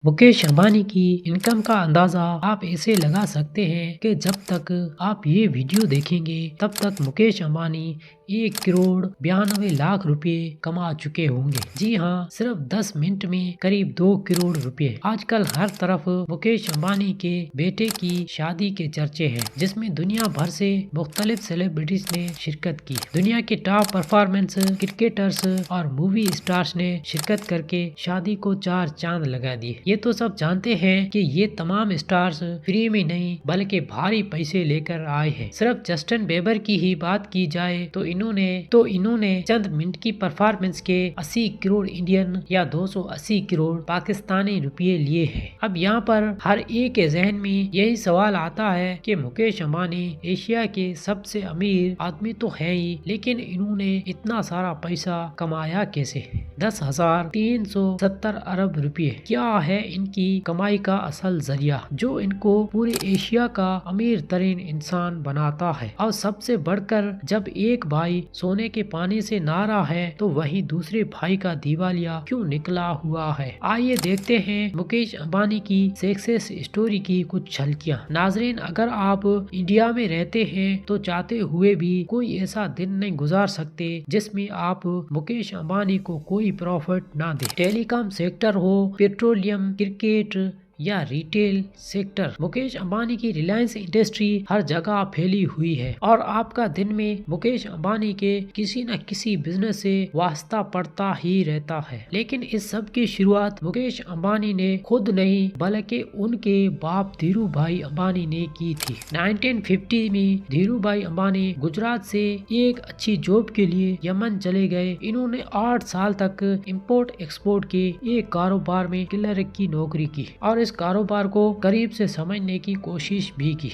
मुकेश अंबानी की इनकम का अंदाजा आप ऐसे लगा सकते हैं कि जब तक आप ये वीडियो देखेंगे तब तक मुकेश अंबानी 1 करोड़ 92 लाख रुपए कमा चुके होंगे। जी हाँ, सिर्फ 10 मिनट में करीब 2 करोड़ रुपए। आजकल हर तरफ मुकेश अंबानी के बेटे की शादी के चर्चे हैं, जिसमें दुनिया भर से मुख्तलिफ सेलिब्रिटीज ने शिरकत की। दुनिया के टॉप परफॉर्मेंस क्रिकेटर्स और मूवी स्टार्स ने शिरकत करके शादी को 4 चांद लगा दिए। ये तो सब जानते हैं कि ये तमाम स्टार्स फ्री में नहीं बल्कि भारी पैसे लेकर आए हैं। सिर्फ जस्टिन बीबर की ही बात की जाए तो इन्होंने चंद मिनट की परफॉर्मेंस के 80 करोड़ इंडियन या 280 करोड़ पाकिस्तानी रुपये लिए हैं। अब यहाँ पर हर एक के जहन में यही सवाल आता है कि मुकेश अंबानी एशिया के सबसे अमीर आदमी तो है ही, लेकिन इन्होंने इतना सारा पैसा कमाया कैसे? 10,370 अरब रुपये क्या है इनकी कमाई का असल जरिया, जो इनको पूरे एशिया का अमीर तरीन इंसान बनाता है। और सबसे बढ़कर जब एक भाई सोने के पानी से ना रहा है तो वही दूसरे भाई का दिवालिया क्यों निकला हुआ है। आइए देखते हैं मुकेश अंबानी की सक्सेस स्टोरी की कुछ झलकियां। नाजरीन, अगर आप इंडिया में रहते हैं तो चाहते हुए भी कोई ऐसा दिन नहीं गुजार सकते जिसमें आप मुकेश अंबानी को कोई प्रॉफिट ना दे। टेलीकॉम सेक्टर हो, पेट्रोलियम, क्रिकेट या रिटेल सेक्टर, मुकेश अंबानी की रिलायंस इंडस्ट्री हर जगह फैली हुई है और आपका दिन में मुकेश अंबानी के किसी न किसी बिजनेस से वास्ता पड़ता ही रहता है। लेकिन इस सब की शुरुआत मुकेश अंबानी ने खुद नहीं बल्कि उनके बाप धीरू भाई अंबानी ने की थी। 1950 में धीरू भाई अंबानी गुजरात से एक अच्छी जॉब के लिए यमन चले गए। इन्होंने 8 साल तक इम्पोर्ट एक्सपोर्ट के एक कारोबार में क्लर्क की नौकरी की और इस कारोबार को करीब से समझने की कोशिश भी की।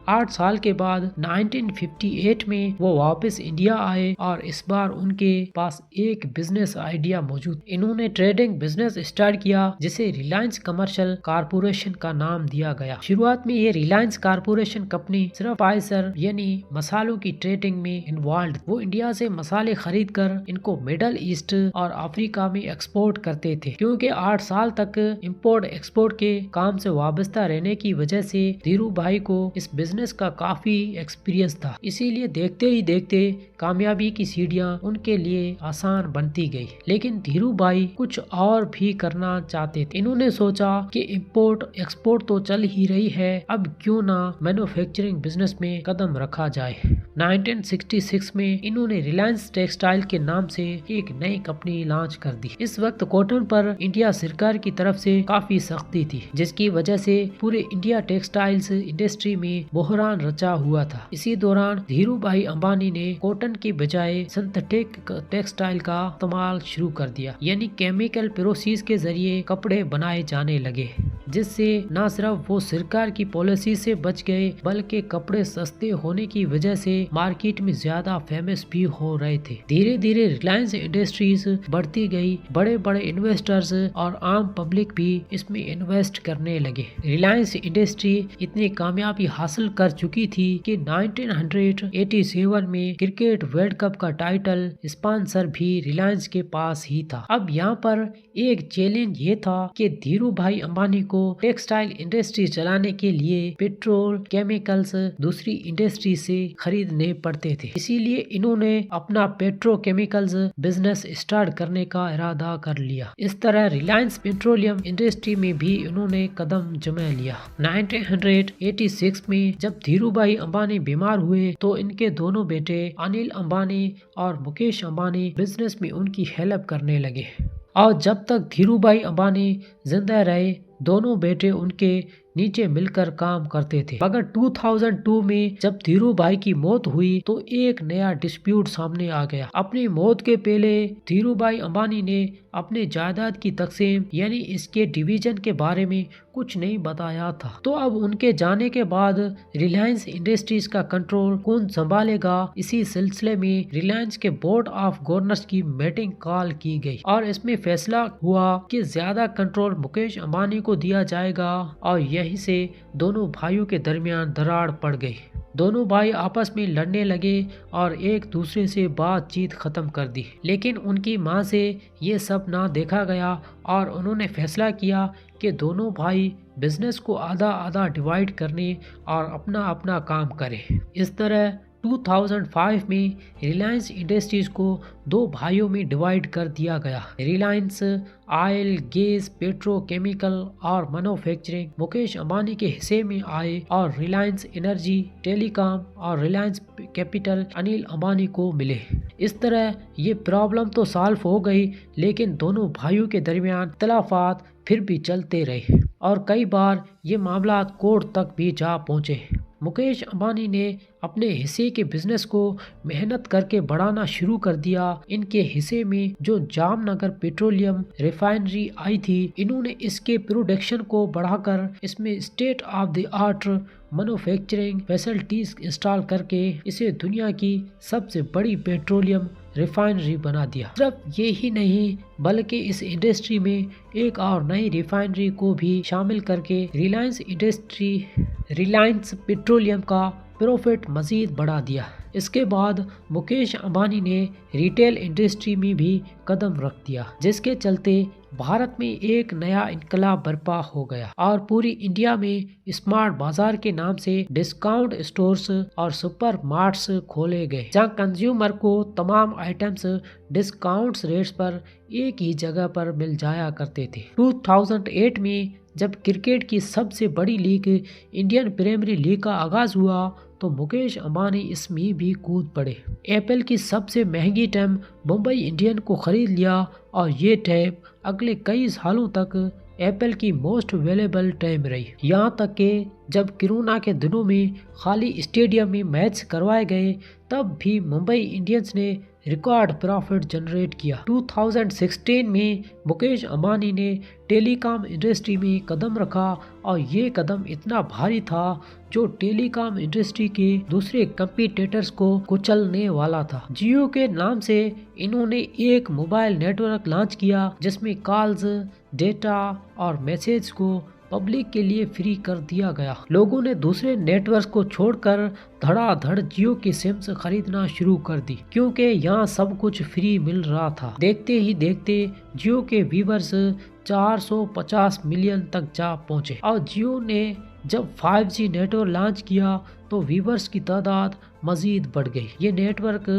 8 साल के बाद 1958 में वो वापस इंडिया आए और इस बार उनके पास एक बिजनेस आइडिया मौजूद। इन्होंने ट्रेडिंग बिजनेस स्टार्ट किया जिसे रिलायंस कमर्शियल कारपोरेशन का नाम दिया गया। शुरुआत में ये रिलायंस कारपोरेशन कंपनी सिर्फ स्पाइसर यानी मसालों की ट्रेडिंग में इन्वॉल्व। वो इंडिया से मसाले खरीद कर इनको मिडल ईस्ट और अफ्रीका में एक्सपोर्ट करते थे। क्योंकि 8 साल तक इम्पोर्ट एक्सपोर्ट के काम से वाबस्ता रहने की वजह से धीरू भाई को इस बिजनेस का काफी एक्सपीरियंस था, इसीलिए देखते ही देखते कामयाबी की सीढ़ियां उनके लिए आसान बनती गई। लेकिन धीरू भाई कुछ और भी करना चाहते थे। इन्होंने सोचा कि इम्पोर्ट एक्सपोर्ट तो चल ही रही है, अब क्यों ना मैन्युफैक्चरिंग बिजनेस में कदम रखा जाए। 1966 में इन्होंने रिलायंस टेक्सटाइल के नाम से एक नई कंपनी लॉन्च कर दी। इस वक्त कॉटन पर इंडिया सरकार की तरफ से काफी सख्ती थी, जिसकी वजह से पूरे इंडिया टेक्सटाइल्स इंडस्ट्री में बहरान रचा हुआ था। इसी दौरान धीरू भाई अंबानी ने कॉटन की बजाय सिंथेटिक टेक्सटाइल का इस्तेमाल शुरू कर दिया, यानी केमिकल प्रोसेस के जरिए कपड़े बनाए जाने लगे, जिससे न सिर्फ वो सरकार की पॉलिसी से बच गए बल्कि कपड़े सस्ते होने की वजह से मार्केट में ज्यादा फेमस भी हो रहे थे। धीरे धीरे रिलायंस इंडस्ट्रीज बढ़ती गई, बड़े बड़े इन्वेस्टर्स और आम पब्लिक भी इसमें इन्वेस्ट करने लगे। रिलायंस इंडस्ट्री इतनी कामयाबी हासिल कर चुकी थी कि 1987 में क्रिकेट वर्ल्ड कप का टाइटल स्पॉन्सर भी रिलायंस के पास ही था। अब यहाँ पर एक चैलेंज ये था कि धीरू भाई अंबानी को टेक्सटाइल इंडस्ट्री चलाने के लिए पेट्रोल केमिकल्स दूसरी इंडस्ट्री से खरीदने पड़ते थे। इसीलिए इन्होंने अपना पेट्रोकेमिकल्स बिजनेस स्टार्ट करने का इरादा कर लिया। इस तरह रिलायंस पेट्रोलियम इंडस्ट्री में भी इन्होंने कदम जमा लिया। 1986 में जब धीरू भाई अंबानी बीमार हुए तो इनके दोनों बेटे अनिल अंबानी और मुकेश अंबानी बिजनेस में उनकी हेल्प करने लगे। और जब तक धीरू भाई अंबानी जिंदा रहे दोनों बेटे उनके नीचे मिलकर काम करते थे। मगर 2002 में जब धीरू भाई की मौत हुई तो एक नया डिस्प्यूट सामने आ गया। अपनी मौत के पहले धीरू भाई अंबानी ने अपने जायदाद की तकसीम यानी इसके डिवीजन के बारे में कुछ नहीं बताया था। तो अब उनके जाने के बाद रिलायंस इंडस्ट्रीज का कंट्रोल कौन संभालेगा, इसी सिलसिले में रिलायंस के बोर्ड ऑफ गवर्नर्स की मीटिंग कॉल की गई और इसमें फैसला हुआ कि ज्यादा कंट्रोल मुकेश अंबानी को दिया जाएगा और यही से दोनों भाइयों के दरमियान दरार पड़ गई। दोनों भाई आपस में लड़ने लगे और एक दूसरे से बातचीत खत्म कर दी। लेकिन उनकी माँ से ये सब ना देखा गया और उन्होंने फैसला किया कि दोनों भाई बिजनेस को आधा आधा डिवाइड करने और अपना अपना काम करें। इस तरह 2005 में रिलायंस इंडस्ट्रीज को दो भाइयों में डिवाइड कर दिया गया। रिलायंस ऑयल, गैस, पेट्रोकेमिकल और मैन्युफैक्चरिंग मुकेश अंबानी के हिस्से में आए और रिलायंस एनर्जी, टेलीकॉम और रिलायंस कैपिटल अनिल अंबानी को मिले। इस तरह ये प्रॉब्लम तो सॉल्व हो गई, लेकिन दोनों भाइयों के दरमियान इख्तलाफात फिर भी चलते रहे और कई बार ये मामला कोर्ट तक भी जा पहुंचे। मुकेश अंबानी ने अपने हिस्से के बिजनेस को मेहनत करके बढ़ाना शुरू कर दिया। इनके हिस्से में जो जामनगर पेट्रोलियम रिफाइनरी आई थी, इन्होंने इसके प्रोडक्शन को बढ़ाकर इसमें state of the art manufacturing facilities install करके इसे दुनिया की सबसे बड़ी पेट्रोलियम रिफाइनरी बना दिया। सिर्फ ये ही नहीं बल्कि इस इंडस्ट्री में एक और नई रिफाइनरी को भी शामिल करके रिलायंस पेट्रोलियम का प्रॉफिट मजीद बढ़ा दिया। इसके बाद मुकेश अंबानी ने रिटेल इंडस्ट्री में भी कदम रख दिया, जिसके चलते भारत में एक नया इनकलाब बर्पा हो गया और पूरी इंडिया में स्मार्ट बाजार के नाम से डिस्काउंट स्टोर्स और सुपर मार्ट्स खोले गए, जहां कंज्यूमर को तमाम आइटम्स डिस्काउंट रेट्स पर एक ही जगह पर मिल जाया करते थे। 2008 में जब क्रिकेट की सबसे बड़ी लीग इंडियन प्रीमियर लीग का आगाज हुआ तो मुकेश अंबानी इसमें भी कूद पड़े। एप्पल की सबसे महंगी टीम मुंबई इंडियन को खरीद लिया और ये टीम अगले कई सालों तक एप्पल की मोस्ट वैल्यूएबल टीम रही। यहाँ तक कि जब कोरोना के दिनों में खाली स्टेडियम में मैच करवाए गए तब भी मुंबई इंडियंस ने रिकॉर्ड प्रॉफिट जनरेट किया। 2016 में मुकेश अंबानी ने टेलीकॉम इंडस्ट्री में कदम रखा और ये कदम इतना भारी था जो टेलीकॉम इंडस्ट्री के दूसरे कंपीटिटर्स को कुचलने वाला था। जियो के नाम से इन्होंने एक मोबाइल नेटवर्क लॉन्च किया जिसमें कॉल्स, डेटा और मैसेज को पब्लिक के लिए फ्री कर दिया गया। लोगों ने दूसरे नेटवर्क को छोड़कर धड़ाधड़ जियो की सिम्स खरीदना शुरू कर दी क्योंकि यहाँ सब कुछ फ्री मिल रहा था। देखते ही देखते जियो के व्यूवर्स 450 मिलियन तक जा पहुँचे और जियो ने जब 5G नेटवर्क लॉन्च किया तो व्यूवर्स की तादाद मजीद बढ़ गई। ये नेटवर्क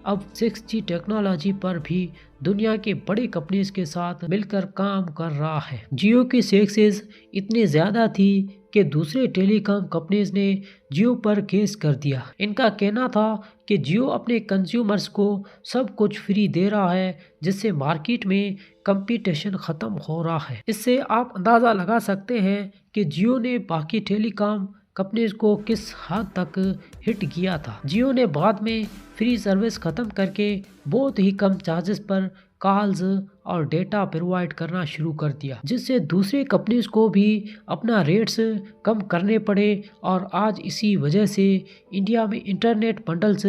अब 6G टेक्नोलॉजी पर भी दुनिया के बड़ी कंपनीज के साथ मिलकर काम कर रहा है। जियो की सक्सेस इतनी ज्यादा थी कि दूसरे टेलीकॉम कंपनीज ने जियो पर केस कर दिया। इनका कहना था कि जियो अपने कंज्यूमर्स को सब कुछ फ्री दे रहा है जिससे मार्केट में कंपटीशन खत्म हो रहा है। इससे आप अंदाजा लगा सकते हैं कि जियो ने बाकी टेलीकॉम कंपनीज को किस हद तक हिट किया था। जियो ने बाद में फ्री सर्विस खत्म करके बहुत ही कम चार्जेस पर कॉल्स और डेटा प्रोवाइड करना शुरू कर दिया, जिससे दूसरे कंपनीज को भी अपना रेट्स कम करने पड़े और आज इसी वजह से इंडिया में इंटरनेट बंडल्स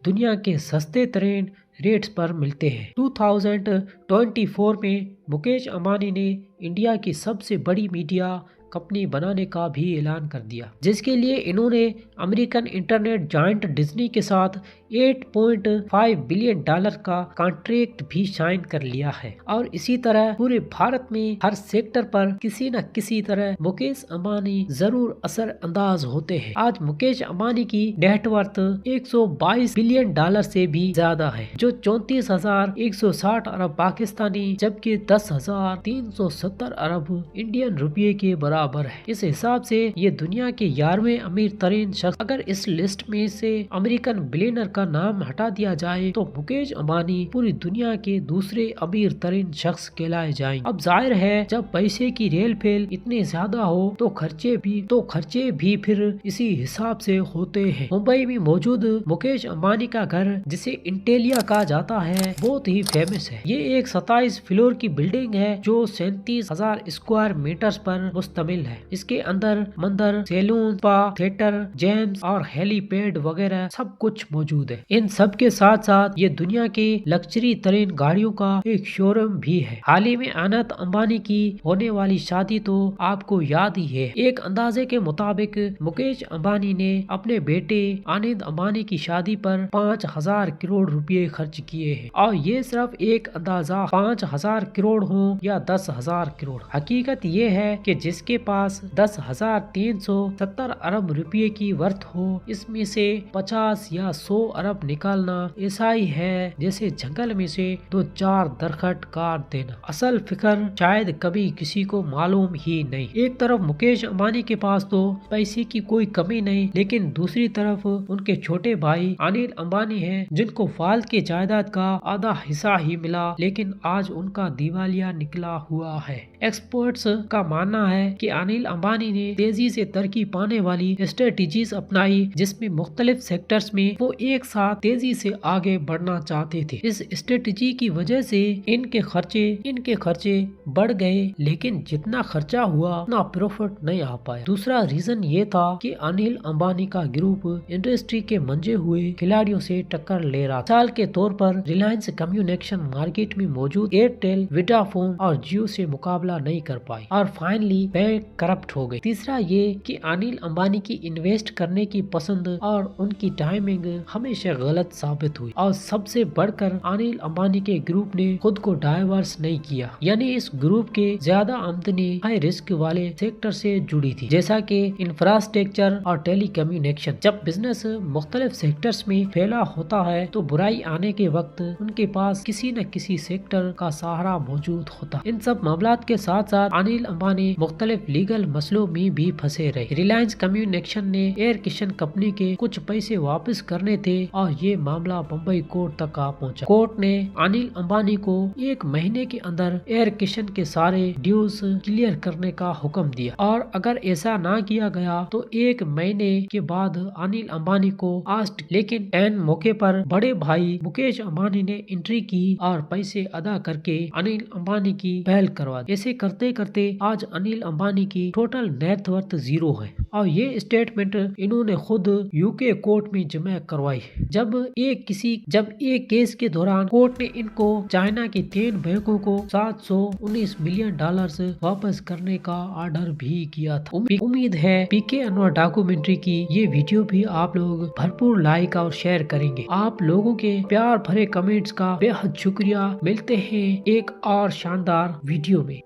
दुनिया के सस्ते तरीन रेट्स पर मिलते हैं। 2024 में मुकेश अंबानी ने इंडिया की सबसे बड़ी मीडिया कंपनी बनाने का भी ऐलान कर दिया, जिसके लिए इन्होंने अमेरिकन इंटरनेट जायंट डिज्नी के साथ $8.5 बिलियन का कॉन्ट्रैक्ट भी साइन कर लिया है। और इसी तरह पूरे भारत में हर सेक्टर पर किसी न किसी तरह मुकेश अंबानी जरूर असर अंदाज होते हैं। आज मुकेश अंबानी की नेटवर्थ $122 बिलियन से भी ज्यादा है, जो 34,160 अरब पाकिस्तानी जबकि 10,370 अरब इंडियन रुपये के बराबर है। इस हिसाब से ये दुनिया के 11वें अमीर तरीन शख्स। अगर इस लिस्ट में से अमेरिकन बिलियनर का नाम हटा दिया जाए तो मुकेश अंबानी पूरी दुनिया के दूसरे अमीर तरीन शख्स कहलाए जाएंगे। अब जाहिर है जब पैसे की रेल फेल इतने ज्यादा हो तो खर्चे भी फिर इसी हिसाब से होते हैं। मुंबई में मौजूद मुकेश अंबानी का घर, जिसे इंटेलिया कहा जाता है, बहुत ही फेमस है। ये एक 27 फ्लोर की बिल्डिंग है जो 37,000 स्क्वायर मीटर्स पर मुश्तमिल शामिल है। इसके अंदर मंदिर, सैलून, स्पा, थिएटर, जेम्स और हेलीपैड वगैरह सब कुछ मौजूद है। इन सब के साथ साथ ये दुनिया की लग्जरी तरीन गाड़ियों का एक शोरूम भी है। हाल ही में अनंत अंबानी की होने वाली शादी तो आपको याद ही है। एक अंदाजे के मुताबिक मुकेश अंबानी ने अपने बेटे आनंद अंबानी की शादी पर 5,000 करोड़ रुपए खर्च किए हैं। और ये सिर्फ एक अंदाजा, 5,000 करोड़ हो या 10,000 करोड़। हकीकत ये है कि जिसके पास 10,370 अरब रुपए की वर्थ हो, इसमें से 50 या 100 अरब निकालना ऐसा ही है जैसे जंगल में से 2-4 दरख्त काट देना। असल फिक्र शायद कभी किसी को मालूम ही नहीं। एक तरफ मुकेश अंबानी के पास तो पैसे की कोई कमी नहीं, लेकिन दूसरी तरफ उनके छोटे भाई अनिल अंबानी हैं, जिनको फालतू के जायदाद का आधा हिस्सा ही मिला, लेकिन आज उनका दिवालिया निकला हुआ है। एक्सपर्ट्स का मानना है कि अनिल अंबानी ने तेजी से तरक्की पाने वाली स्ट्रेटेजीज अपनाई, जिसमें मुख्तलिफ सेक्टर्स में वो एक साथ तेजी से आगे बढ़ना चाहते थे। इस स्ट्रेटेजी की वजह से इनके खर्चे बढ़ गए, लेकिन जितना खर्चा हुआ उतना प्रॉफिट नहीं आ पाया। दूसरा रीजन ये था कि अनिल अंबानी का ग्रुप इंडस्ट्री के मंजे हुए खिलाड़ियों से टक्कर ले रहा। साल के तौर पर रिलायंस कम्युनिकेशन मार्केट में मौजूद एयरटेल, वोडाफोन और जियो से मुकाबला नहीं कर पाई और फाइनली बैंक करप्ट हो गई। तीसरा ये कि अनिल अंबानी की इन्वेस्ट करने की पसंद और उनकी टाइमिंग हमेशा गलत साबित हुई। और सबसे बढ़कर अनिल अंबानी के ग्रुप ने खुद को डाइवर्स नहीं किया, यानी इस ग्रुप के ज्यादा आमदनी हाई रिस्क वाले सेक्टर से जुड़ी थी, जैसा कि इंफ्रास्ट्रक्चर और टेलीकम्युनिकेशन। जब बिजनेस मुख्तलिफ सेक्टर्स में फैला होता है तो बुराई आने के वक्त उनके पास किसी न किसी सेक्टर का सहारा मौजूद होता। इन सब मामलात के साथ साथ अनिल अंबानी मुख्तलिफ लीगल मसलों में भी फंसे रहे। रिलायंस कम्युनिकेशन ने एयर किशन कंपनी के कुछ पैसे वापस करने थे और ये मामला बम्बई कोर्ट तक आ पहुंचा। कोर्ट ने अनिल अंबानी को 1 महीने के अंदर एयर किशन के सारे ड्यूज क्लियर करने का हुक्म दिया, और अगर ऐसा ना किया गया तो 1 महीने के बाद अनिल अंबानी को आस्ट। लेकिन एन मौके पर बड़े भाई मुकेश अंबानी ने एंट्री की और पैसे अदा करके अनिल अंबानी की पहल करवा दी। ऐसे करते करते आज अनिल अंबानी की टोटल नेटवर्थ 0 है और ये स्टेटमेंट इन्होंने खुद यूके कोर्ट में जमा करवाई। जब एक केस के दौरान कोर्ट ने इनको चाइना के 3 बैंकों को $719 मिलियन वापस करने का ऑर्डर भी किया था। उम्मीद है पीके अनवर डॉक्यूमेंट्री की ये वीडियो भी आप लोग भरपूर लाइक और शेयर करेंगे। आप लोगों के प्यार भरे कमेंट्स का बेहद शुक्रिया। मिलते हैं एक और शानदार वीडियो में।